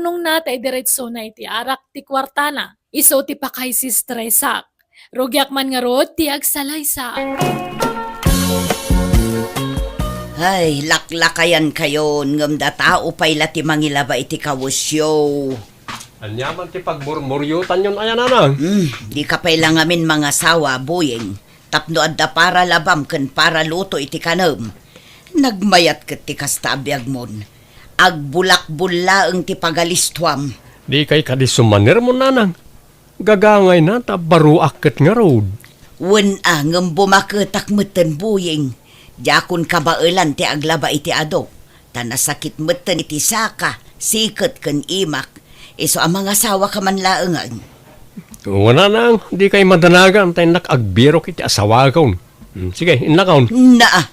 Nung natay diretso na iti arak ti kwartana, iso ti pakay si stressak. Rugyak man nga rod ti agsalaysa. Ay, laklakayan kayo, ngam da tao pa'y lati mangilaba iti kawusyo. Anyaman ti pagmurmuryutan yun ayan anang. Di ka pa'y langamin mga sawa, buyeng. Tapno adda para labam ken para luto iti kanam. Nagmayat ket ti kastabyag mon. Agbulak-bulla ang ti pagalistuam. Di kay kadisumanir mo nanang. Gagangay na ta baruak ket nga road. Wen ngam bumaketak meten buyeng. Jakun kabailan ti aglaba iti adok. Tanasakit meten iti saka, siket ken imak. Iso ang mga sawa ka man laengan. Wala nang, di kay madanagan tayo nakagbirok iti asawagaw. Sige, inlakaw. Naa,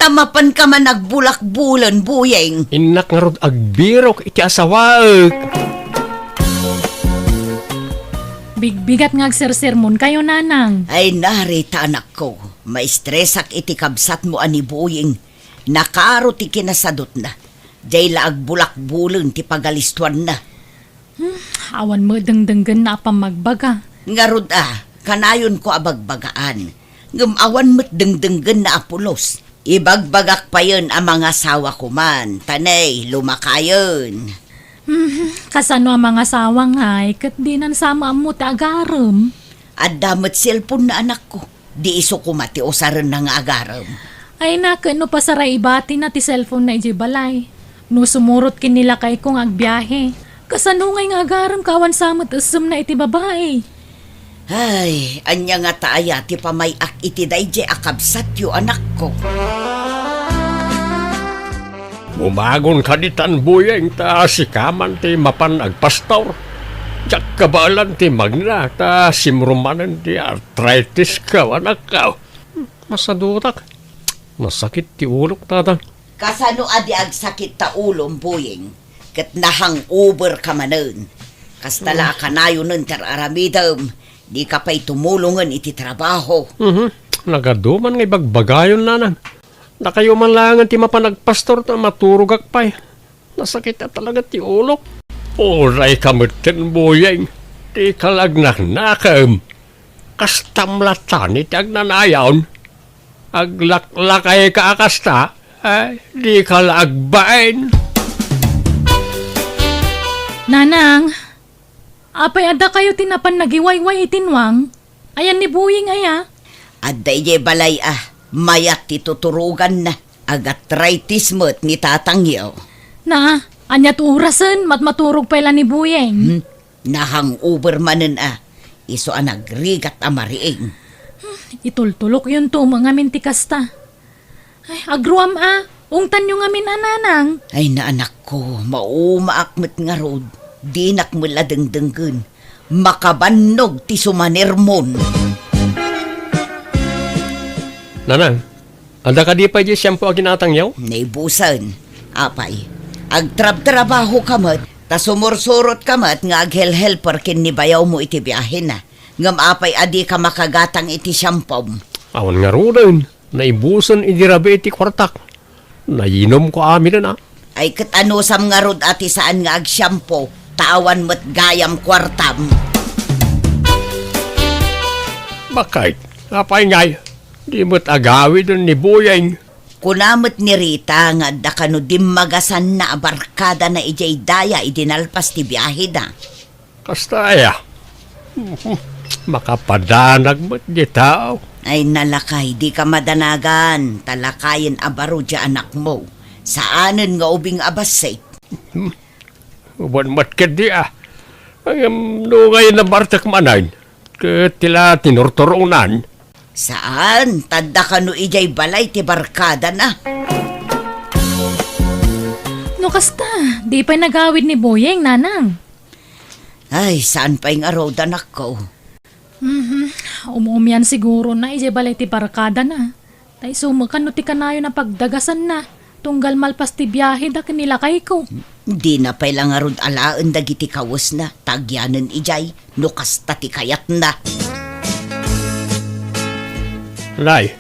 tamapan ka man nagbulak-bulan, buyeng. Inak nga rod agbirok iti asawag. Bigbigat nga agsersermon kayo nanang. Ay narita anak ko, maistresak iti kabsat mo ani buyeng. Nakaro ti kinasadot na. Jay laag bulak-bulan ti pagalistuan na. Awan mo dengdenggan na pa magbaga. Ngarod kanayon ko abagbagaan. Ngamawan mo't dengdenggan na apulos. Ibagbagak pa yun ang mga sawa ko man. Tanay, lumakayon. Kasano ang mga sawang ay, kat di nan sama mo ti agaram. At damot cellphone na anak ko. Di iso kumati o saran na nga agaram. Ay naka, no pasaray ibati na ti cellphone na iji balay. No sumurot kinila kay kong agbiyahe. Kasano ngay nga agaram kawan samot usum na iti babae. Ay, anya nga taaya ti pamayak iti dayjay akabsat yu anak ko. Umagon ka di tanbuyeng ta sikaman ti mapan agpastor. Diyak kabalan ti magna ta simrumanan ti arthritis ka anak ka. Masadutak. Masakit ti ulok tatang. Kasano adi agsakit ta ulom buyeng. Ket nahang over ka manen. Kastala kanayo nun ter aramidam. Di ka pa'y tumulungan iti trabaho. Nagaduman nga ibagbagayon nanang. Na kayo man langan ti mapanagpastor na maturugak pa'y. Nasakit na talaga ti ulok. Oray kamutin buyeng. Di kalagnak nakam. Kastamlatan iti agnanayawn. Aglaklakay ka akasta. Ay, di kalagbain. Nanang, apay ada kayo tinapan nagiwayway itinwang. Ayan ni buying aya. At dayjay balay mayat ti tuturugan na. Agatritis mo't ni tatangyaw. Na, anyat urasan maturog pala ni buyeng. Nahang over manen Iso nagrigat amariing. Itultulok yun to mga mintikasta. Ay, agruam ungtan yung amin ananang. Ay na anak ko, maumaakmet nga rod. Di nakmula dengdenggen. Makabannog ti sumanirmon. Nanang, anda ka di pa di siyempo aginatangyaw? Naibusan. Apay, agtrab-trabaho kamat, ta sumursurot kamat nga aghel-helper kin ni bayaw mo iti biyahe na. Ngam apay adi ka makagatang iti syampom. Awan nga rudan, naibusan idirabe iti kwartak. Nainom ko amin na. Ay katanusam nga rod ati saan nga agsyampo, tawan mo't gayam kwartam. Bakit? Apay ngay, di mo't agawi dun ni Buyeng. Kunamot ni Rita nga da kano dimagasan na abarkada na ijay daya idinalpas ti biyahe na. Kastaya. Makapadanag mo't di tao. Ay nalakay, di ka madanagan. Talakayin abaro dya anak mo. Saanan nga ubing abasay. Uban mat ka di Ang nungay na bartak manayin. Tila tinurturunan. Saan? Tanda ka no ijay balay ti barkada na. No kasta, di pa nagawid ni buyeng nanang. Ay, saan pa yung araw anak ko? Umuumyan siguro na ije balay ti barkada na. Tay sumakan no ti kanayo na pagdagasan na. Tunggal malpas ti biyahe da kinilakay ko. Di na pa ilang arod alaan dagiti kawas na. Tagyanan ijay, no kasta ti kayat na. Lay,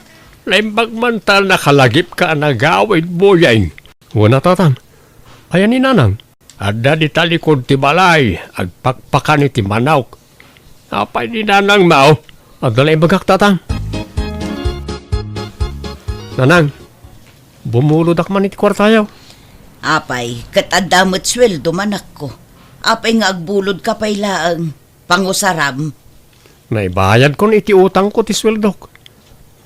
bagmantal na kalagip ka nagawid Buyeng. Wala tatang. Ayan ni nanang. Ada di talikod ti balay, agpakpakan iti manawk. Apay di nanang mao, agdalay bagak tatang. Nanang, bumulod man iti kwartayaw. Apay, kat adamot sweldo manak ko. Apay nga agbulod ka pay laang pangusaram. Naibayad kon iti utang ko ti sweldok.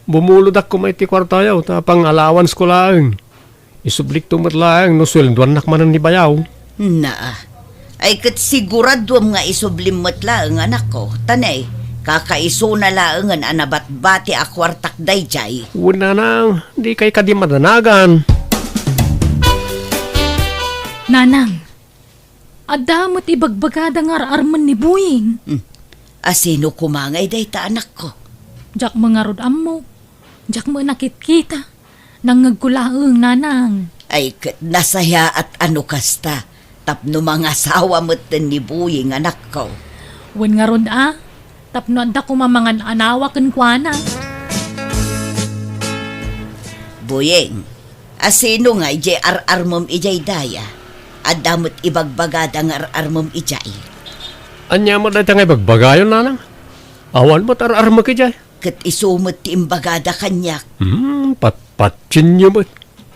Bumulod ako may iti kwartayaw, tapang allowance ko laang. Isublik tumat laang, no sweldoan nakmanan ni bayaw. Na, ay kat siguradwam nga isublimot laang anak ko. Tanay, kakaiso na laang an anabat-bati akwartak dayjay. Una nang, di kay kadi madanagan. Nanang, adamot ibagbagada nga arman ni Buying. Asino kumangay day ta anak ko. Jak mga rodam mo. Jak mo nakit-kita. Nangagkulaang nanang. Ay kat nasaya at ano kasta. Tapno mga sawa mo't ni Buying anak ko. Wen nga rod tapno adda ko mamangan anawa ken kuana. Buying, asino nga ijay ar-armom ijay daya. Adamot ibagbagada ng ar-armom ijay. Anya mo dahil nga bagbagayon nanang. Awan mo tarar mo kajay. Kat isumot ti imbagada kanyak. Patpatsin niyo mo.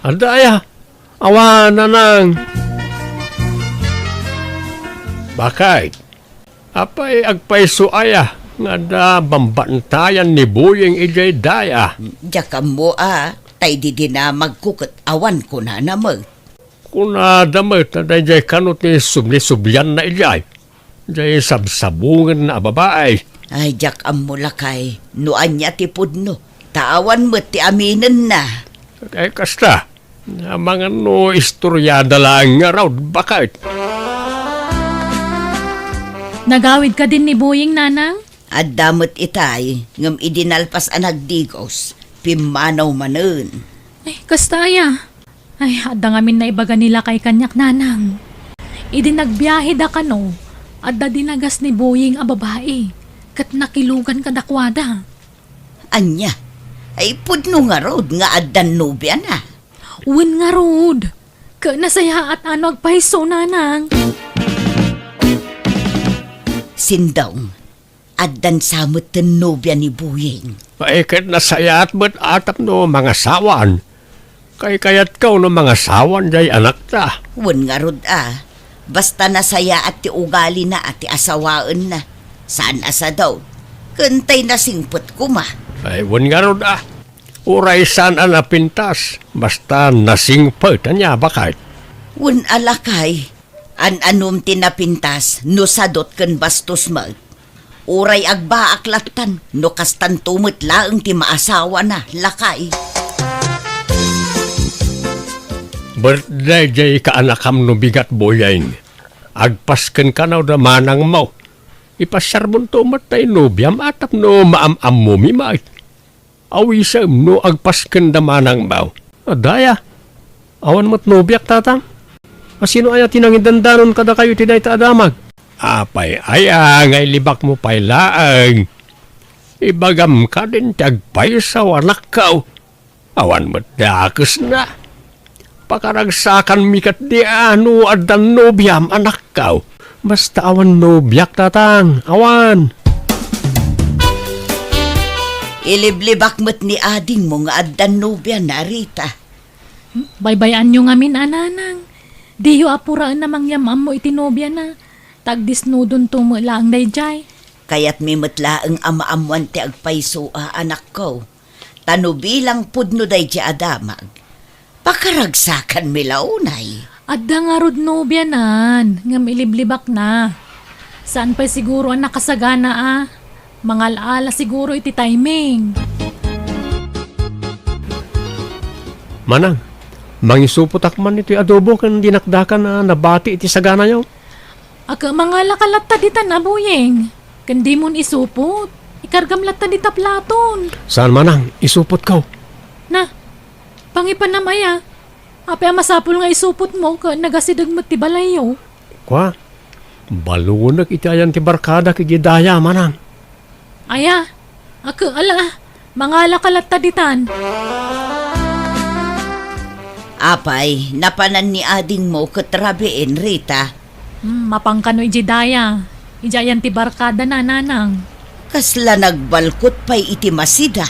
Adaya, awan nanang. Bakit? Apay agpaiso aya nga da bambantayan ni Buying ijay daya. Diyakam mo tay di na magkukot awan ko na namag. Kuna damit na dahil kanot ni subli-subyan na ijay. Dahil sabsabungan na babae. Ay, diyakam mo lakay. Nuan niya ti pudno. Taawan mo ti aminin na. Kaya kasta, na mga no istoryada lang nga raw, bakit? Nagawid ka din ni Buying, nanang? At damot itay, ngam idinalpas anagdigos. Pimanaw manen. Ay, kastaya. Ay, adda ngamin na ibaga nila kay kanyak nanang. Idinagbiyahe da kano, adda dinagas ni Buying a babae. Kat nakilugan ka dakwada. Anya, ay pudno nga rod nga addan nubya na. Wen nga rod. Ka nasaya at ano agpahiso nanang. Sindong, addan samot ten nubya ni Buying. Paikit na sayat ba't atap no mga sawan? Kay kayat ka no mga sawan jay anak ta. Wen nga rod basta nasaya at ti ugali na at ti asawaan na. Saan asa daw? Kantay na singpot kuma. Ay, wan nga ron Uray saan ang napintas. Basta nasingpot niya, bakit? Wen alakay, anum tinapintas no sadot ken bastos mag. Uray agba aklatan no kastan tumut laeng ti maasawa na lakay. Birthday jay kaanakam no bigat boyeng. Agpasken ka na da manang mo. Ipasyarbon to matay no biyam atap no maam-am mo mimait. Awisam no agpasken da manang mo. Adaya, awan mo't no biyak tatang. Asino aya tinangidandanon kada kayo tinay ta adamag? Apay aya ngay libak mo pay laang. Ibagam ka din tagpay sa wanak ka. Awan mo't dakes na. Pakaragsakan mikat di ano adan nobyam anak ka. Basta awan nobyak tatang, awan. Iliblibak mo't ni ading mo nga adan nubya na Rita. Baybayan nyo ngamin ananang. Diyo apuraan namang yamam mo itinobya na. Tagdisnudon tumula ang dayjay. Kaya't may matlaang ama-amuan ti agpaiso anak ko. Tanubilang pudno day di adamag. Pakaragsakan milaunay. Adda nga rod nobyanan, nga miliblibak na. Saan pa siguro ang nakasagana Mga alaala siguro iti timing. Manang, mangisuputak man iti adobo kan dinakdakan na nabati iti sagana yaw. Aga mga lakalata dita na Buying. Kandi mon isupot. Ikargam lata dita platon. Saan manang, isupot ka? Na, pangipan na maya. Ape masapul nga isupot mo ka nagasidag mo ti balayo. Kwa, balunag iti ayan ti barkada kigidaya manang. Aya, mga lakalata ditan. Apay, napanan ni ading mo katrabiin, Rita. Mapangkano iji daya. Ijayan ti barkada na nanang. Kasla nagbalkot pa'y iti masida.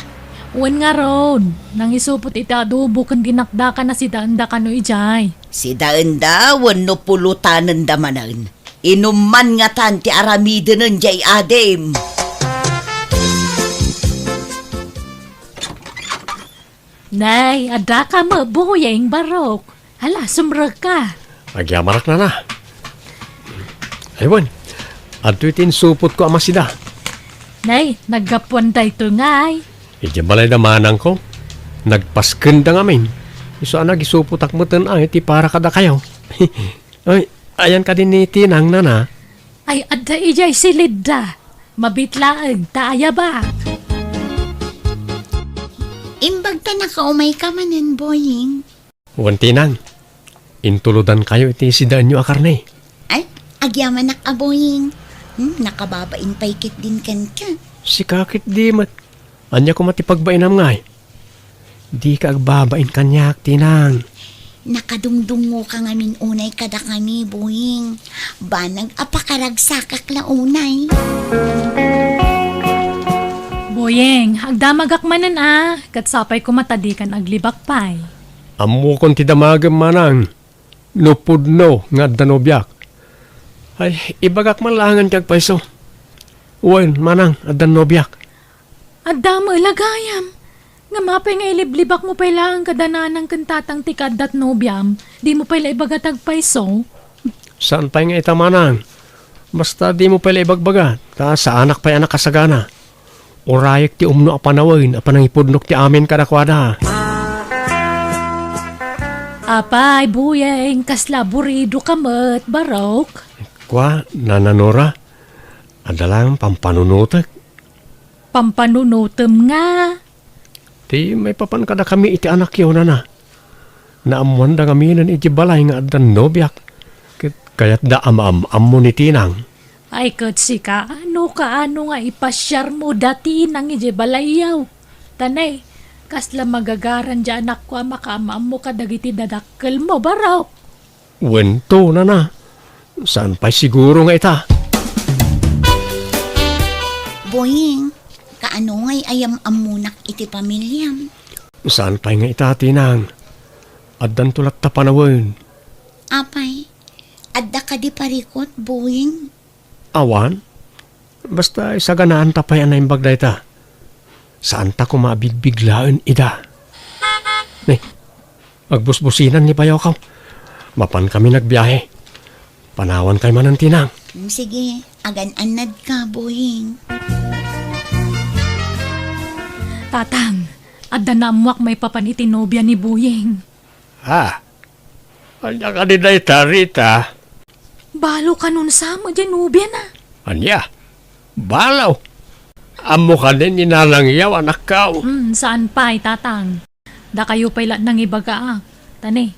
Uwan nga ron. Nang isupot iti adobo kan ginakda ka na si daanda kano ijay. Si daenda, wano pulutanan damanan. Inuman nga tan ti aramiden ng jay adem. Nay, ada ka mo, buyeng barok. Hala, sumrag ka. Agyamarak na. Aywan, ato itin supot ko ama sida. Nay, naggapuan da ito ngay. Iti balay da manang ko. Nagpaskenda nga min. Iso anak isupot akmutan ay ti para kada kayo. Ay, ayan ka din ni Tinang nana. Ay, ada ijay silid da. Mabitlaag, taaya ba? Imbag ta nakaumay ka manan, boying. Wan Tinang, intuludan kayo iti sidaan nyo akarne. Ay, agyaman nak aboying. Nakababain paikit din kan ka. Si kakit di mat. Anya ko matipagbainam ngay. Di ka agbabain kanyak, Tinang. Nakadungdungo ka ngamin unay kada kami, boying. Banag apakaragsakak la unay. Boyeng, agdamagak manan katsapay ko matadikan aglibak pay. Amo kon ti damagam manang. Nupudno nga danobyak. Ay, ibagak man langan kag paiso. Uwan, manang, adan nobyak. Adamo lagayam. Nga mapay nga iliblibak mo pay lang kadananang kantatang tikad dat nobyam. Di mo pala ibagatag paiso. Saan pa nga ita manang? Basta di mo pala ibagbaga. Ta sa anak pa'y anak kasagana. Orayak ti umno apanawin, apanangipudnok ti amin kadakwada. Apay, buyeng, kasla burido kamat, barok. Kwa, nananora, adalang pampanunutek. Pampanunutem nga. Ti may papan kada kami iti anak yun na. Naamuan da kami nan iti balay nga adan nobyak. Kaya't da am mo ni Tinang. Ay, katsi ka, ano nga ipasyar mo dati nang ije balayaw. Tanay, kasla magagaran dyan anak ko makamaam mo kadagiti dadakkel mo, barok. Wento na. Saan pa'y siguro nga ita? Boying, kaano ngay ayam amunak iti pamilyam. Saan pa'y nga ita, Tinang? Adan tulat ta panawin. Apay, adda ka di parikot, boying. Awan? Basta isaganaan ta pa'y anay bagda ita. Saan ta kumabigbiglaan ida? Ne, agbusbusinan ni bayaw ka. Mapan kami nagbiyahe. Panawan kay manan Tinang. Sige, agan-anad ka, boying. Tatang, adda na amuak may papanitinobya ni Buyeng. Ha? Anya ka din na ita, Rita? Balo ka nun sa mo dyan, nobya na. Anya? Balaw? Amo ka din ninanangyaw, anak ka. Saan pa'y, tatang? Da kayo pa'y lahat ng ibaga Tane,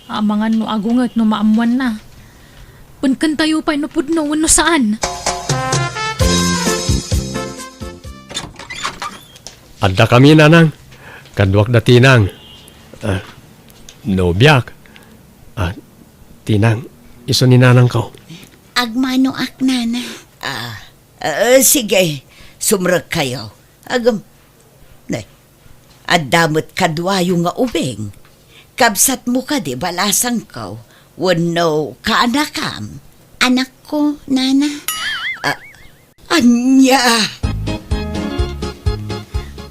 amangan no agungat no maamuan na. Punkan tayo pa'y no pudno, no saan? Adda kami nanang. Kadwak da Tinang. Nobyak. Tinang, iso ni nanang ko. Agmano ak nana. Sige, sumrag kayo. Agam, adamot kadwayo nga ubeng. Kabsat mo ka di balasang ko. Wano kaanakam. Anak ko, nana. Anya!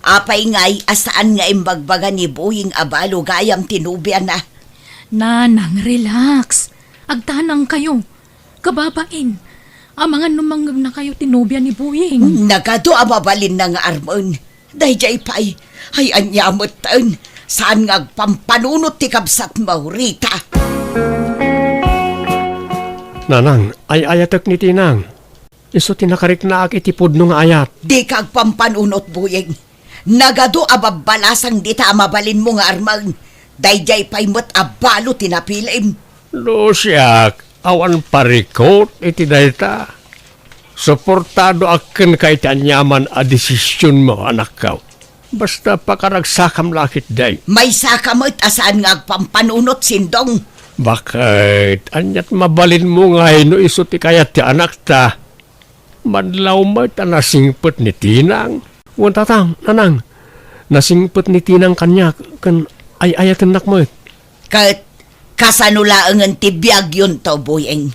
Apay nga'y asaan nga imbagbaga ni Buying abalo gayam tinubyan na. Nanang, relax. Agtanang kayo. Kababain. Amangan numanggag na kayo tinubya ni Buying. Nagado amabalin na nga armon. Dayjay pa'y, ay anyamot taon. Saan nga agpampanunot ti kabsat mo, Rita? Nanang, ay ayatek ni Tinang. Iso tinakarik na ak itipod nung ayat. Di ka agpampanunot, Buying. Nagado ababalasang dita amabalin mo nga armang. Dayjay pa'y mo't abalo tinapilim. Lusyak, awan parikot iti dayta. Suportado akin kay tanyaman a desisyon mo, anak ka. Basta pakaragsakam lakit day. May sakamot asaan nga agpampanunot sindong. Bakit? Anyat mabalin mo nga no iso ti kayat ti anak ta. Madlaw mo ta nasingpet ni Tinang. Wan tatang, nanang. Nasingpet ni Tinang kanya kan ay-ayatan nak mo. Kat kasanulaangan ti biyag yun to, Boyeng.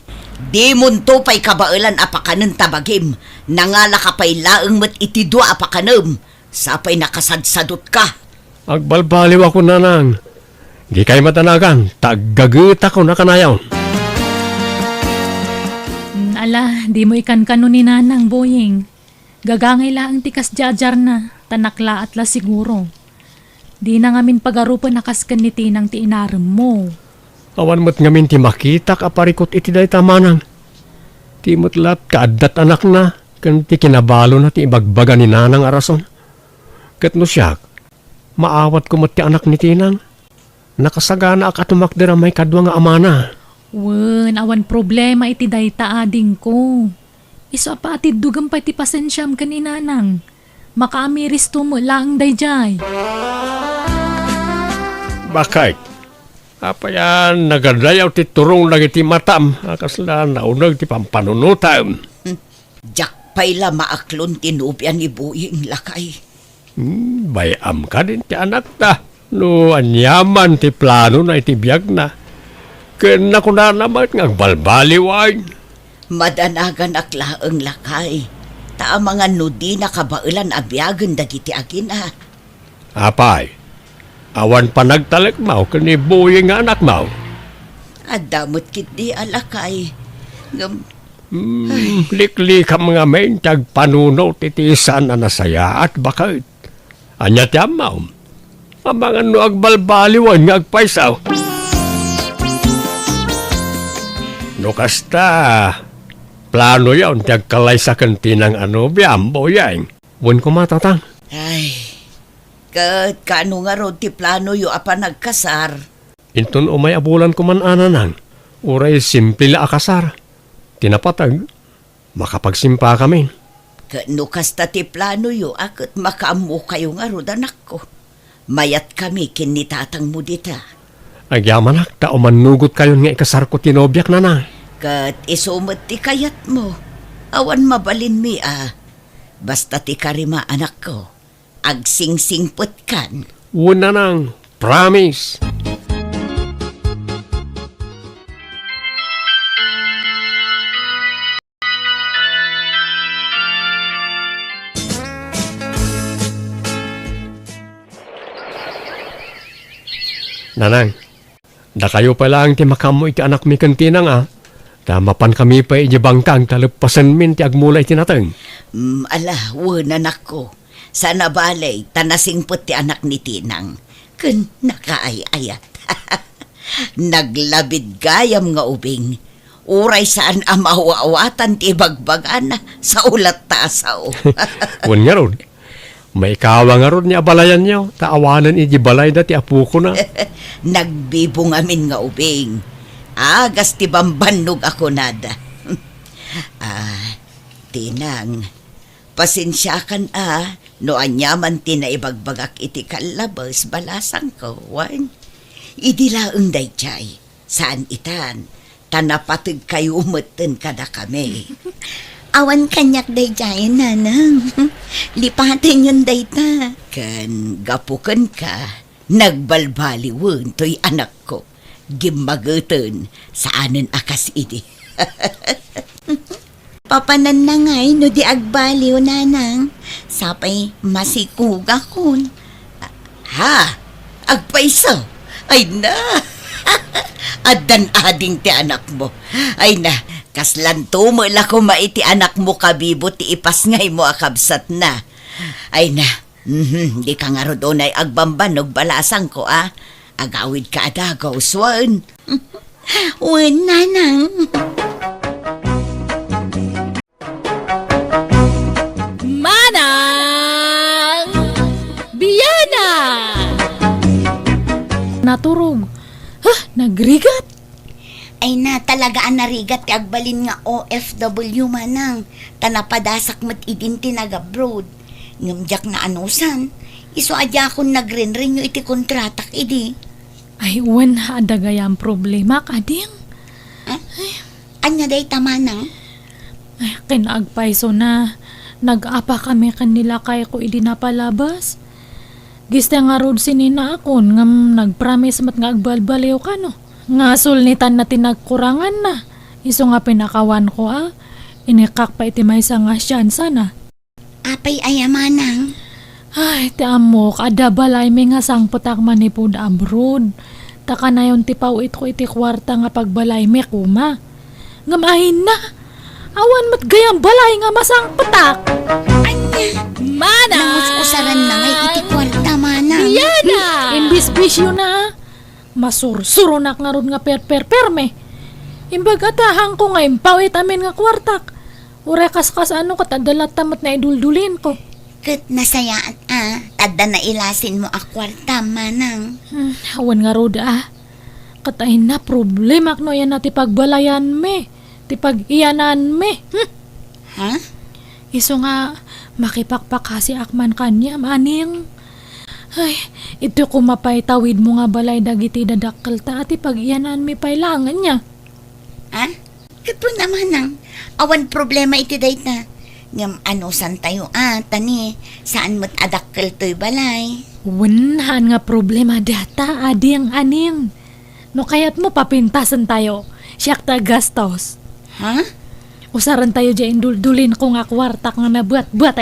Di munto pa'y kabailan apakanan tabagim. Nangala ka pa'y laang mat itidwa apakanam. Sapay nakasadsadot ka. Agbalbaliw ako nanang. Di kay matanagan. Taggagita ko na kanayaw. Ala, di mo ikan kano ni Nanang, Boying. Gagangay laang tikas jajar na, tanakla at la siguro. Di na ngamin pagarupan nakaskan ni Tinang ti inaram mo. Awan mo't ngamin ti makita ka parikot iti day tamanang. Ti mo't lat kaadat anak na. Kan ti kinabalo na ti ibagbaga ni Nanang arason. Kat no siyak, maawat ko mo't ti anak ni Tinang. Nakasagana ak atumakdera may kadwa nga amana. Wen, awan problema iti dayta ading ko. Iso pa atid dugam pa iti pasensyam ka ni Nanang. Makaamiris to mo lang dayjay. Bakit? Apa yan, nagadayaw ti turong lagi ti matam. Akasla naunag ti pampanunutan. Jak pa'y la maaklon tinubyan ni Boyeng lakay. Bayam ka din ti anak ta. No, anyaman ti plano na iti biyag na. Kena ko na naman ngagbalbaliway. Madanagan aklaang lakay. Ta mga nudi na kabailan abyagan dagiti agina. Apay, awan pa nagtalak mau kani Boyeng nga anak mau. Adamot kit di alakay. Likli ka mga men tag panuno titisan na nasaya at bakit. Anya ti amaw. Ang mga no agbalbaliwan nga agpaisaw. No kasta, plano yaw ti agkalay sa kantinang biyam, Boyeng. Wan ko matatang. Ay, kat kano nga ro ti plano yu apa nagkasar. Inton umay abulan ko man ananang. Uray simple la akasar. Tinapatag, makapagsimpa kami. Kano kasta ti plano yu akit makaamu kayo nga ro danak ko. Mayat kami kinitatang mo dita. Agyamanak, ta umanugot kayo nga ikasar ko tinobyak na na. Kat isumot ti kayat mo. Awan mabalin mi Basta ti karima anak ko. Agsingsingpot kan. Una nang, promise. Nanang, da kayo pala ang ti makamo iti anak mi kantinang Tamapan kami pa ijibangkang talapasan min ti agmulay tinatang. Ala, anak ko. Sana balay, tanasingpot ti anak ni Tinang. Kun nakaayayat. Naglabid gayam nga ubing. Uray saan amawa-awatan ti bagbagan sa ulat tasaw. Wan nga ron. May kawa nga ron ni abalayan niyo. Taawanan ijibalay da ti apu ko na. Nagbibong amin nga ubing. Agas ti bambanog ako nada. Tinang, pasensyakan no anyaman ti na ibagbagak iti kalabas balasang ko, wan. Idilaang dayjay, saan itan, tanapatig kayo umatan kada kami. Awan kanyak dayjay, Nanang. Lipatin yun dayta. Kan gapukan ka, nagbalbaliwan to'y anak ko. Gimagutan saanan akas idi. Papanan na ngay, no di agbaliw, Nanang. Sapay masikuga kun. Ha? Agpaiso? Ay na! Adan ading ti anak mo. Ay na, kaslan tumula ko maiti anak mo kabibo ti ipas ngay mo akabsat na. Ay na, di ka nga ro doon ay agbambanog balasang ko Agawid ka adagaw, swan. Wen, Nanang. Manang! Biyana! Naturog. Nagrigat. Ay na, talagaan narigat ti agbalin nga OFW, Manang. Tanapadasak mat idin tinag-abroad. Ngamjak na anusan. Iso adya akong nagren-renew iti kontratak idi. Ay, uwan adagay ang problema, kading. Anya day tamanang? Ay, kinaagpaiso na. Nag-apa kami kanila kay ko idi napalabas. Giste nga rod sinina akon ngam nagpromise mat nga agbalbaliw ka no. Nga sulnitan na tinagkurangan na. Iso nga pinakawan ko Inikak pa iti may nga siyansa na. Apay ayamanang. Ay, ti amo, kada balay may nga sangputak manipod abroad. Taka na yon ti pawit ko iti kwarta nga pagbalay may kuma. Ngamahin na. Awan mat gayang balay nga masangputak. Anya, Mana! nangususaran na ngay iti kwarta manang. Yana! Imbis bisyo na. Masursurunak nga ron nga perme. Imbag atahang ko nga impawit amin nga kwartak. Urekas ano katadalat tamat na iduldulin ko. Kat nasayaan tadda na ilasin mo a kwarta manang. Awan nga roda Katay na problema no yan na ti pagbalayan me. Ti pag-iyanan me. Ha? Iso nga makipakpak kasi akman kanya maning. Ay, ito ko mapay tawid mo nga balay dagiti dadakkel ta at ti pag-iyanan me pailangan niya. Ha? Kato naman ang awan problema iti dayta. Ngam ano san tayo tani saan mo't adakkel to'y balay. Wenhan nga problema data ading aning. No kayat mo papintasan tayo. Siyak ta gastos. Ha? Usaran tayo dyan duldulin ko nga kwartak nga nabuat-buat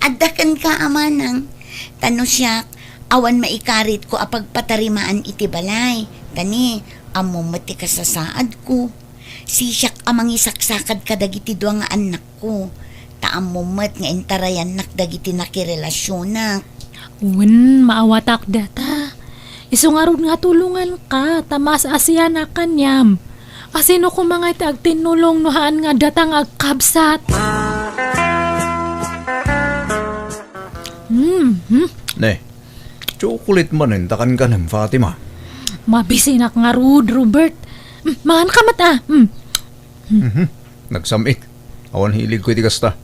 Adakan ka amanang. Tano siya awan maikarit ko apag patarimaan iti balay. Tani amo mati ka sa saad ko. Si siyak amang isaksakad ka dagiti dua nga anak ko. Taamo mat nga intarayan nak dagiti nakirelasyon na. Wen, maawatak data. Iso nga ron nga tulungan ka, tamas asya na kanyam. Asino ko mga itag tinulong nohaan nga datang agkabsat. Ne, chocolate man takan ka ng Fatima. Mabisinak nga rud, Robert. Mahan ka mata. Nagsamik. Awan hilig ko iti kasta.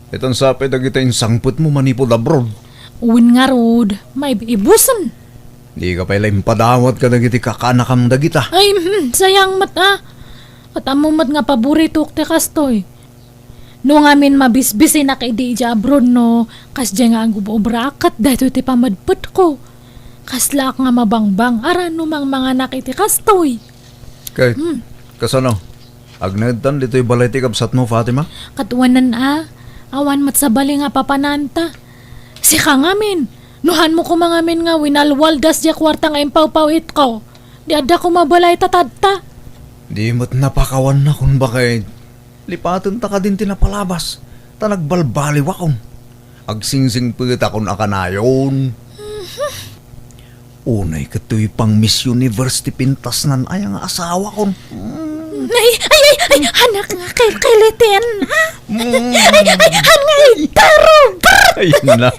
Itong sapay dagita yung sangput mo manipod abroad. Uwin nga rud, may ibusan. Di ka pala impadawat ka dagiti kakanakam dagita. Ay, sayang mata. At amo mat nga paborito te kastoy. No ngamin mabisbisi na kay di abroad no, kas dyan nga ang gubobrakat dahito ti pamadput ko. Kaslak nga mabangbang aran no mga nakiti kastoy. Kay, kasano? Agnagdan dito'y balay ti kabsat mo, Fatima? Katuwanan awan mat sa bali nga papananta. Si ka ngamin, nuhan mo ko mga min nga winalwaldas dya kwarta nga impaw-pawit ko. Di ada ko mabalay tatadta. Di mo't napakawan na kung bakit. Lipatan ta ka din tinapalabas. Ta nagbalbaliw akong. Agsingsing pagit akong akanayon. Unay kato'y pang Miss Universe ti pintas nan ay ang asawa kon. Ay, anak nga kilitin, ha? Hangay, taro, Ay na.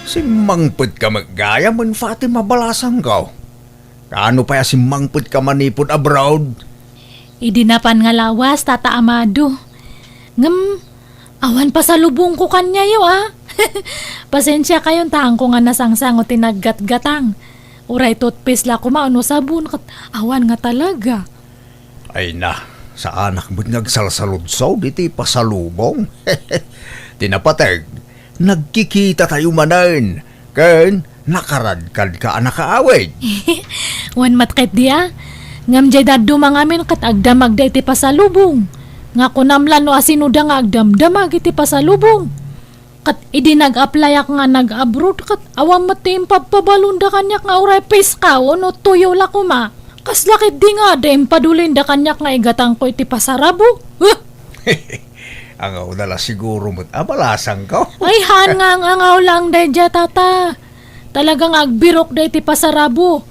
Si Mangput ka maggaya man Fatima balasang ka. Kaano pa ya si Mangput ka manipod abroad? Idinapan nga lawas, Tata Amado. Awan pa sa lubong ko kanya yo, Pasensya kayon taang ko nga nasangsang o tinaggat-gatang. Uray toothpaste la kumaano sabon kat awan nga talaga. Ay na, sa anak mo't nagsalsaludsaw diti pasalubong. Tinapateg, nagkikita tayo manan. Ken, nakaradkad ka anak kaawid. Wan matkit diya. Ngam jay daddo mangamin kat agdamag da iti pasalubong. Nga kunamlan no asinuda nga agdamdamag iti pasalubong. Kat idinag-apply ak nga nag-abroad kat awam matim papabalunda kanyak nga uray peskaw no tuyo la kuma. Kas lakit di nga daim padulin da kanyak nga igatang ko iti pasarabo. Ang audala siguro mo't abalasang ka. Ay han nga ang angaw lang dayja tata. Talagang agbirok da iti pasarabo.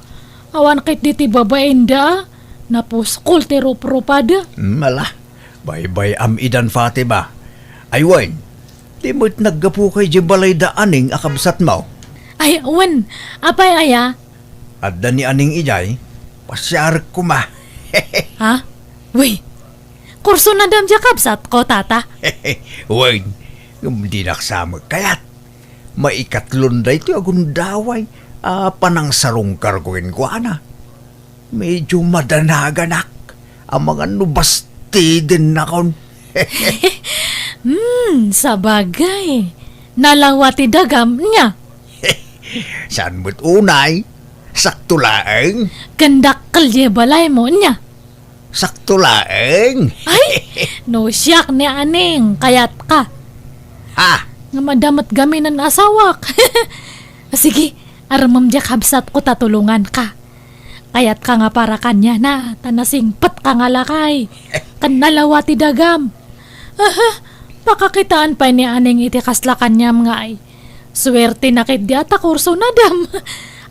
Awan kit diti babaen da. Napuskol ti rup-rupada. Mala, bye-bye amidan Fatima. Aywan, di mo't naggapu kay di balay da aning akabsat mo. Ay awan, apay aya? At da ni aning ijay, pasyar ko ma. Ha? Wey, kurso na dam jakabsat ko, tata. Wait, hindi naksama kayat. Maikatlon da ito agun daway. Panang sarungkar ko ana. Medyo madanaganak. Ang mga nubasti din na kon. Sabagay. Nalawati dagam niya. Saan mo't unay? Sakto laeng. Kandakal je balay mo niya. Sakto laeng. Ay, no siyak ni aning, kayat ka. Ha? Nga madamat gamin ng asawak. Sige, aramam jakabsat ko tatulungan ka. Kayat ka nga para kanya na, tanasing pat ka nga lakay. Kanalawati dagam. Pakakitaan pa ni aning itikasla kanyam nga ay. Swerte na kit di ata kurso na dam.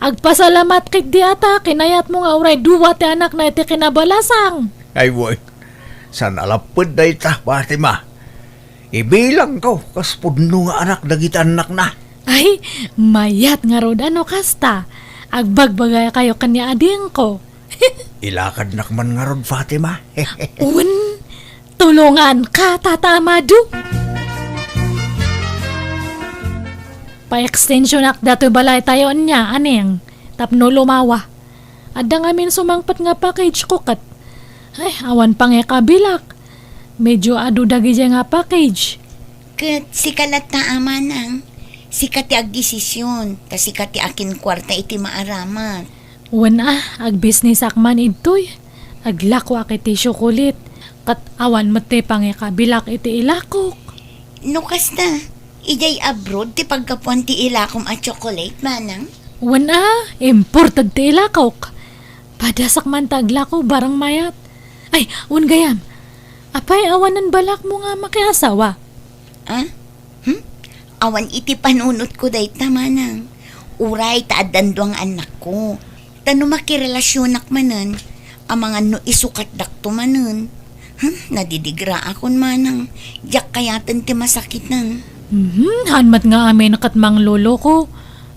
Agpasalamat kit di ata, kinayat mo nga uray duwa ti anak na iti kinabalasang. Ay, wait. San alapod da ita, Fatima? Ibilang ko, kas pudno nga anak dagita anak na. Ay, mayat nga rod ano kasta. Agbagbagay kayo kanya ading ko. Ilakad nakman nga rod, Fatima. Un, tulungan ka, Tata Amado. Pa-extension ak dato balay tayo niya, aneng. Tapno lumawa. Adda nga min sumangpat nga package ko kat. Ay, awan pa nga kabilak. Medyo adu dagi dya nga package. Kat si kalat na ama nang. Si kati ag desisyon. Tas si kati akin kwarta iti maaramat. Wan ag-business akman itoy. Aglako ak iti syukulit. Kat awan mati pa nga kabilak iti ilakok. Nukas na. Ijay abroad ti pagkapuan ti ilakom at chocolate manang. Wan imported ti ilakok. Padasak man taglako barang mayat. Ay, wan gayam. Apay awanan balak mo nga makiasawa. Ah? Awan iti panunot ko day tamanang. Uray taadan doang anak ko. Tano makirelasyon akmanan. Ang mga no isukat dakto manan. Nadidigra akon manang. Diyak kayatan ti masakit nang. Hanmat nga amin nakatmang lolo ko.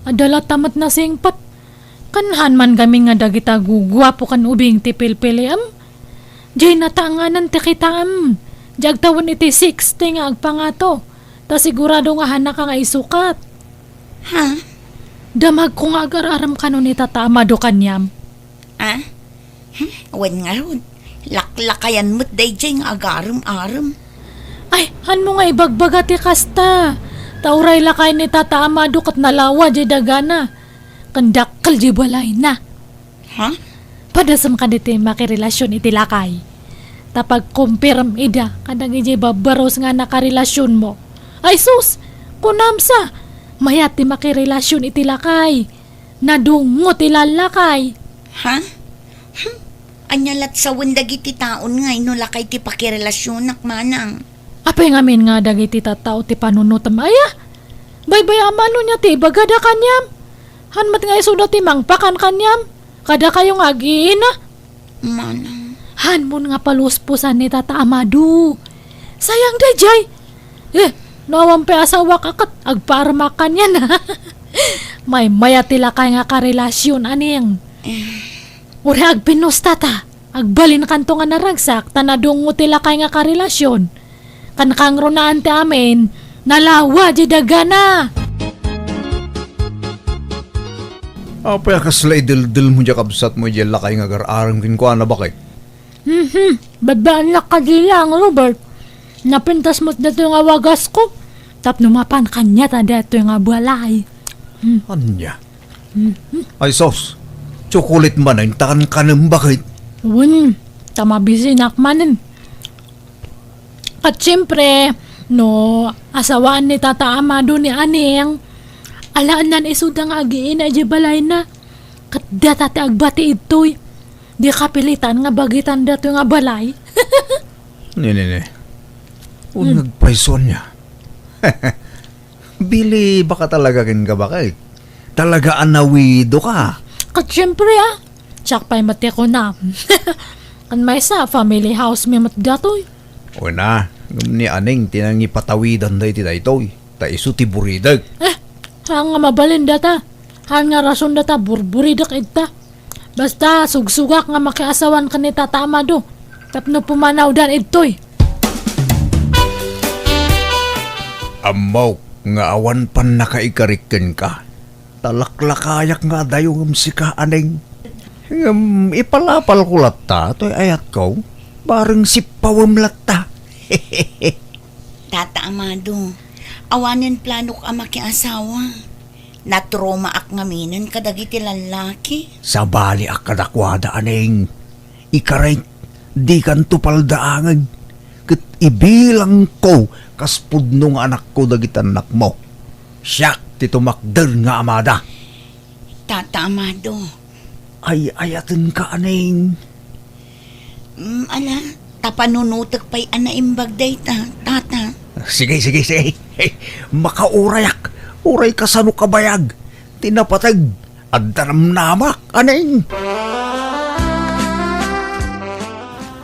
Adala tamat na singpat. Kanhan man kami nga dagita gugwapo kan ubing ti pilpiliam. Diyay nataanganan ti kitaam. Diyag tawan iti 60 nga agpangato. Ta sigurado nga hanak nga isukat. Ha? Damag ko nga agararam ka nun Tata Amado kanyam. Ah? Wan nga ron. Laklakayan mo't day jay nga agaram-aram. Ay, han mo nga ibagbaga ti kasta. Tauray lakay ni Tata Amado kat nalawa di dagana. Kandakal di balay na. Ha? Padasam ka diti makirelasyon iti lakay. Tapag kumpirm ida, kadang iti babaros nga nakarelasyon mo. Ay sus, kunamsa, mayat ti makirelasyon iti lakay. Nadungot ilalakay. Ha? Anyalat sa wendag iti taon nga inulakay ti pakirelasyon manang. Apay ngamin nga dagiti tatao ti panunutam aya. Baybay amano niya ti bagada kanyam. Hanmat nga isuda ti mangpakan kanyam. Kada kayong agiina. Manang. Hanmon nga paluspusan ni Tata Amado. Sayang dayjay. Nawang pe asawa kakat agparmakan yan ha. May mayatila kay nga karelasyon aning. Uri agpinos tata. Agbalin kanto nga naragsak tanadong utila kay nga karelasyon. Kankang ronaan ti amin. Nalawa di dagana. Apay kaslay dil mo dya kabsat mo dyan lakay nga gar-arang kinkuana bakit? Babaan na kadilang, Robert. Napintas mo't dato nga wagas ko. Tap numapan kanya ta dato nga balay. Anya? Ay sos, chocolate man ay takan ka ng bakit? Tamabisi nakmanin. At siyempre, no, asawaan ni Tata Amado ni Aneng, alaan nan isuda nga agiin na di balay na. Kat data agbati itoy. Di kapilitan nga bagitan dato nga balay. Nene. Nagpaison niya. Bili baka talaga kin ka bakit? Talaga anawido ka. Kat siyempre tsak pa'y mati ko na. Kan may sa family house may mat datoy. O na, ni Aneng tinangi patawidan da iti daytoy. Ta isu ti buridag. Hang nga mabalin data. Hang nga rason data burburidak ita. Basta sugsugak nga makiasawan ka ni Tata Amado. Tapno pumanaw dan ito'y. Amaw, nga awan pan nakaikariken ka. Talaklakayak nga dayong si ka aning. Ipalapal ko latta, to'y ayat ko. Bareng si pawam latta. Tata Amado, awanin plano ka makiasawa. Natroma ak ngaminan kadagiti lalaki. Sa bali ak kadakwada aning. Ikaray, di kan tupaldaangan. Kat ibilang ko kaspudno nga anak ko dagiti anak mo. Siyak ti tumakder nga amada. Tata Amado, Ay ayaten ka aning. ala, tapanunutak pa'y anaimbag day tata. Sige. Hey, makaurayak. Uray ka sa kabayag. Tinapatag. At namak, aning.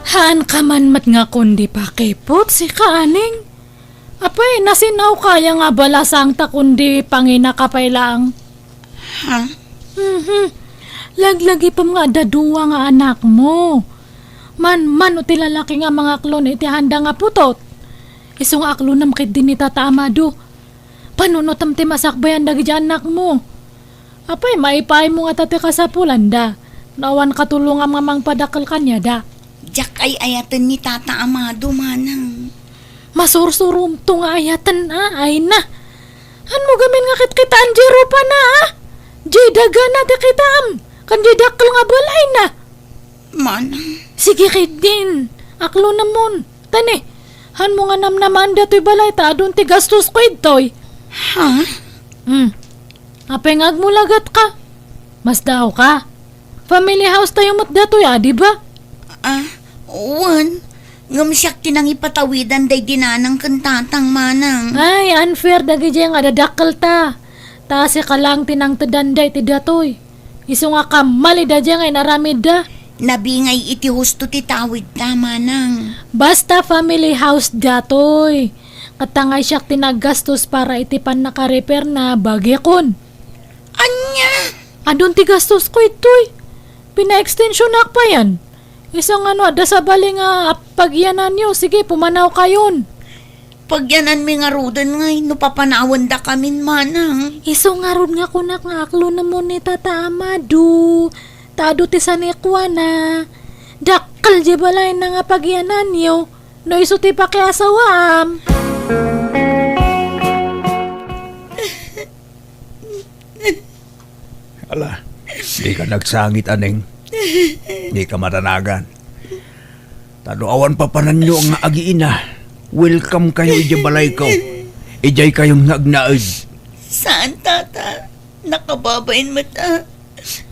Haan ka man mat nga kundi pa kipot si kaaning. Apay, nasinaw kaya nga balasang ta kundi pangina kapay lang. Ha? Laglagi pa mga daduwa nga anak mo. Man o tilalaki nga mga klon iti handa nga putot. Isong aklo nam kit din ni Tata Amado. Panunotam ti masakbayan dagi anak mo. Apay, maipay mo nga tate ka sa pulanda. Nawan katulong ang mamang padakal kanya da. Diyak ay ayatan ni Tata Amado manang. Masursurum to nga ayatan ay na. Han mo gamin nga kitkitaan jero pa na Jay daga na di kitam. Kan jay dakal nga balay na. Manang, Sige kit din. Aklo namon. Tani, han mo nga namnaman dato'y balay ta adun ti gastos ko ito'y. ha? Apay nga agmulagat ka. Mas daw ka. Family house tayo mat dato'y di ba? Wan. Ngam siyak tinang ipatawidan day dinanang kantatang manang. Ay, unfair dagi jay nga dadakal ta. Tasi ka lang tinang tadanday ti datoy. Iso nga kamali da jay nga inaramid da. Nabingay iti husto ti tawid ta manang. Basta family house datoy. Katangay siyak tinagastos para itipan naka-repair na bagyakon. Anya? Adun ti gastos ko itoy. Pina-extension nak pa yan. Isang da sa bali nga pagyanan nyo. Sige, pumanaw kayon. Pagyanan mi nga rudan ngay, no papanawan da kamin manang. Iso nga rod nga kunak nga aklo na mo ni Tata Amado. Tado ti sanikwa na. Dakal di balay na nga pagyanan nyo. No iso ti pakiasawam. Ala, di ka nagsangit aning. Di ka matanagan. Tanuawan pa pananyo nga agiina. Welcome kayo ija balay ko. Ijay kayong nagnaid. Saan tata? Nakababain mata.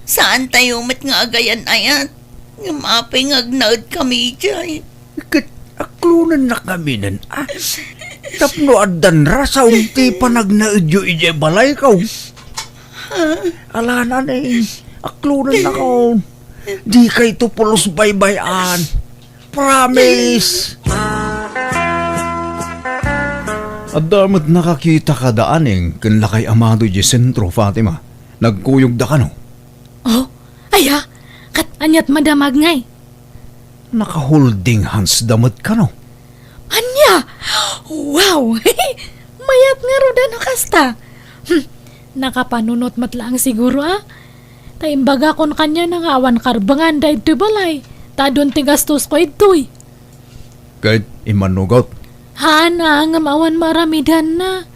Saan tayo mat nga agayan ayat? Ng mapay nga agnaad kami ijay. Kat aklunan na kami nan. Tapno adan rasa unti pa nagnaid yo ijay balay ko. Ala na aklunan na ko. Di kay tupulos baybayan. Promise! At damat nakakita ka daaning kan lakay Amado di sentro, Fatima. Nagkuyog da ka no? Oh, aya, kat anyat madamag ngay. Naka-holding hands damat ka no? Anya! Wow! Mayat nga ro na kasta. Nakapanunot matlaang siguro Taimbaga kon kanya nangawan karbangan da ito'y balay. Tadon ti gastos ko ito'y. Kahit imanugot. Hana nga mawan maramidan na.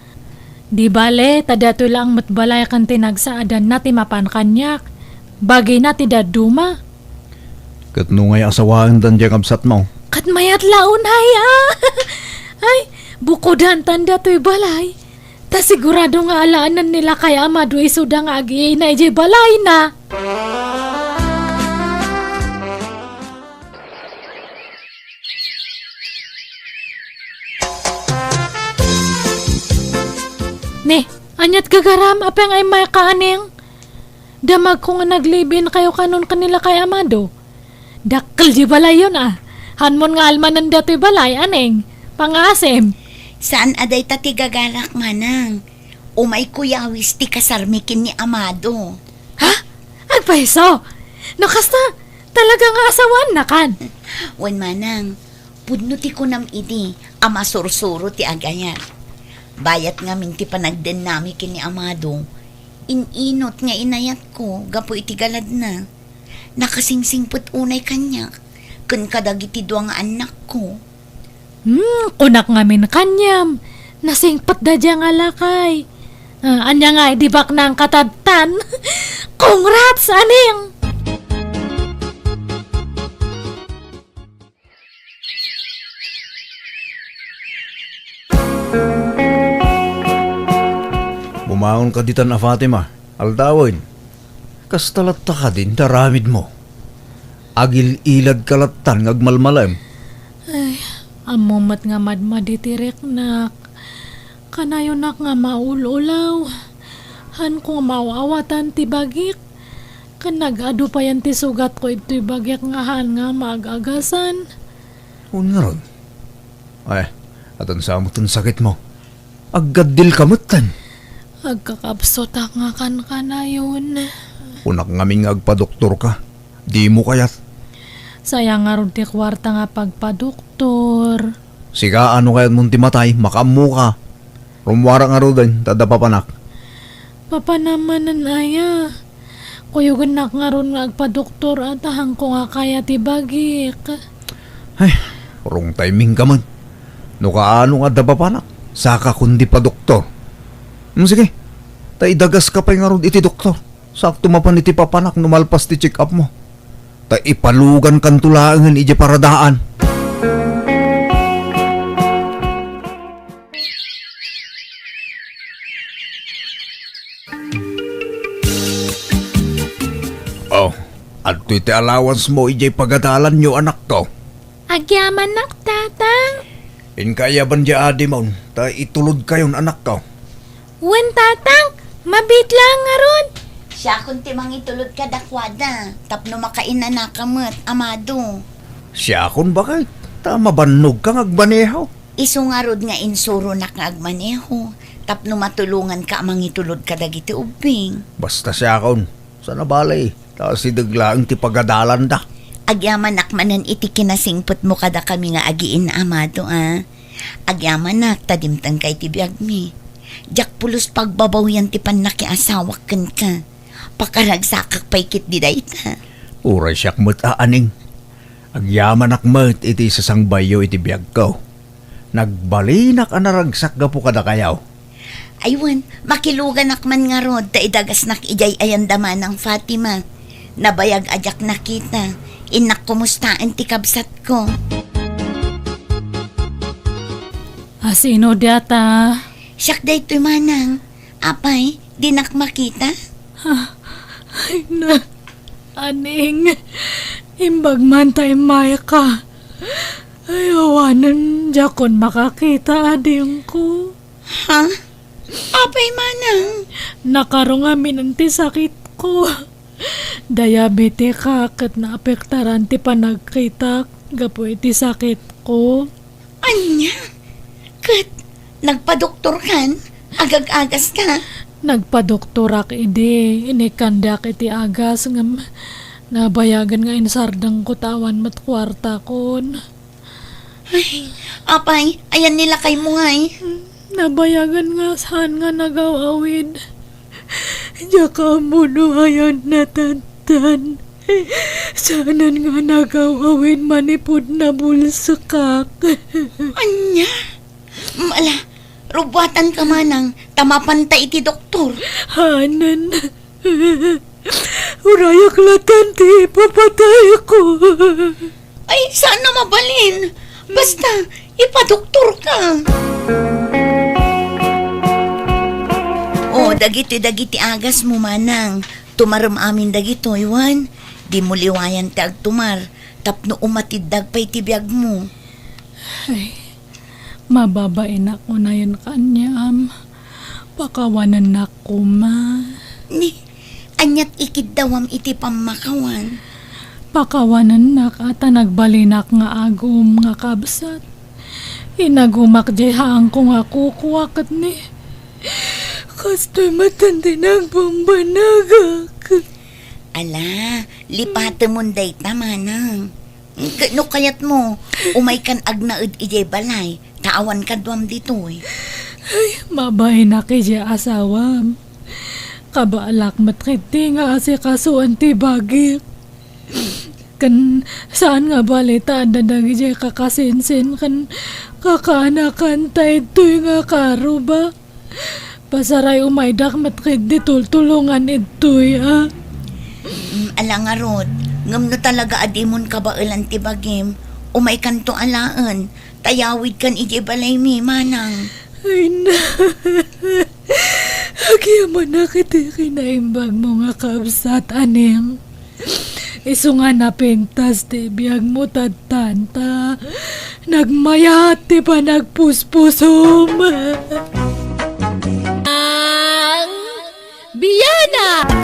Di bale, tadato lang matbalay kan tinagsaadan na ti mapan kanyak. Bagay na ti daduma. Kat nungay asawaan dan diyang absat mo. Kat mayat laon Ay, bukodan tanda to'y balay. Ta sigurado nga alaanan nila kay Amado isuda nga agi na ije balay na. Ne, anyat gagaram apeng ay may kaaning. Damag ko nga naglibin kayo kanon kanila kay Amado. Dakkel di balay yun Hanmon nga almanan dato'y balay aneng. Pangasem. Saan aday tati gagalak manang? Umay kuyawis ti kasarmikin ni Amado. Ha? Agpaiso? Nakasta, talaga nga asawan na kan. Wan manang, pudno ti kunam idi, ama sursuro ti agaya. Bayat nga min ti panagden nami kini Amado. Ininot nga inayat ko, gapo iti galad na. Nakasingsingput unay kanya, kun kadagiti dua nga anak ko. Kunak ngamin kanyam. Nasingpat da dya nga lakay. Anya nga, di bak na ang katadtan. Congrats, aning! Bumaon ka ditan na Fatima, aldawin. Kastalatta ka din, daramid mo. Agil ilad kalatan ngagmalmalam. Amumat nga madmaditirek nak. Kanayo nak nga maululaw. Han ko mawawatan ti bagik. Kanagado pa yan ti sugat ko ito'y bagik nga han nga magagasan. Un nga ron. Ay, atan sa mo sakit mo. Aggadil kamutan. Agkakapsot ak nga kan kanayon. Unak ngamin nga agpadoktor ka. Di mo kayat. Sayang nga ron ti kwarta nga pagpadoktor. Siga ano kayat mong timatay, makamu ka. Rumwara nga ro din, tadapapanak. Papa naman nan aya. Kuyugan nak nga ron nga agpadoktor at ahang ko nga kaya ti bagik. Ay, wrong timing ka man. No kaano nga dapapanak, saka kundi pa doktor. Sige, dagas ka pa nga ron iti doktor. Sakto mapan iti papanak numalpas ti check up mo. Ipalugan kan tulaangan iti paradaan. Oh, at iti allowance mo iti pagadalan nyo anak ko. Agyaman nak tatang. Inkaya ban di adi mo, itulod kayon anak ko. Wen tatang, mabit lang nga ron. Siya kung timang itulod ka dakwada, tapno makainan na kamot, Amado. Siya kun bakit? Mabanog kang agmaneho. Isungarod nga insuro na nga agmaneho, tapno matulungan ka amang itulod ka dagiti ubing. Basta siya kun, sana balay, si daglaang ti pagadalan da. Agyaman nakmanan iti kinasingput mo kada kami nga agiin na Amado, Agyaman nak, tadimtang kay ti biyag mi. Jak pulos pagbabaw yan ti panakiasawak kan ka. Pakaragsakak paikit di dayta. Uray siyak mo't aaning. Agyaman akmat iti sasang bayo iti biyag ko. Nagbalinak anaragsak ga po kada kayaw. Aywan, makilugan nakman nga rod, idagas nak ijay ayandaman ng Fatima. Nabayag ajak nakita, inak kumustaan ti kabsat ko. Sino data? Siyak day to'y manang. Apay, di nak makita? Ay na, aning, imbag man tayo maya ka. Ay, awanan dya kon makakita ading ko. Ha? Apay manang? Nakarong amin ang ti sakit ko. Diabetes ka kat naapektaran ti panagkita gapo iti sakit ko. Anya? Kat, nagpadoktor kan? Agag-agas ka? Nagpadoktorak idi, inikandak iti agas nga bayagan nga insardang kutawan mat kwarta kon. Ay, apay, ayan nila kay mo ngay. Nabayagan nga saan nga nagawawid. Diya ka muno ayan natantan. Saanan nga nagawawid manipod na bulsakak. Anya? Mala, rubatan ka manang, tamapanta iti doktor. Hanan. Urayak latanti, papatay ko. Ay, sana mabalin. Basta, ipadoktor ka. Oh, dagiti agas mo manang. Tumaram amin dagito, Iwan. Di mo liwayan ti agtumar. Tapno umatid dagpay ti biyag mo. Ay, mababain ako na yun kanyam. Pakawanan na ko ma. Ni, anyat ikid dawam iti pamakawan. Pakawanan na ka nagbalinak nga agum nga kabsat. Inagumak jehang ko nga kukuwakat ni. Kasto'y matandi nagbombanagak. Ala, lipate mo day manang. No kayat mo, umay kan agnaed ijay balay. Taawan ka duam dito eh. Mabay na kay siya asawam. Kabaalak matkiti nga asi kasuan ti bagik. Kan saan nga balita dadagi siya kakasinsin kan kakanakan tayo ito'y nga karo ba? Pasaray umaydak matkiti tultulungan ito'y ah. Ala nga Rod, ngam no talaga adimon ka ba ilan ti bagim, umay kanto alaan, tayawid kan ije balay mi manang. Ay na. Agyaman na kiti kinaimbag mo nga kabsat aneng. Iso nga napintas ti biyag mo tadtanta. Nagmayat ti pa nagpuspusom. Ang Biyana!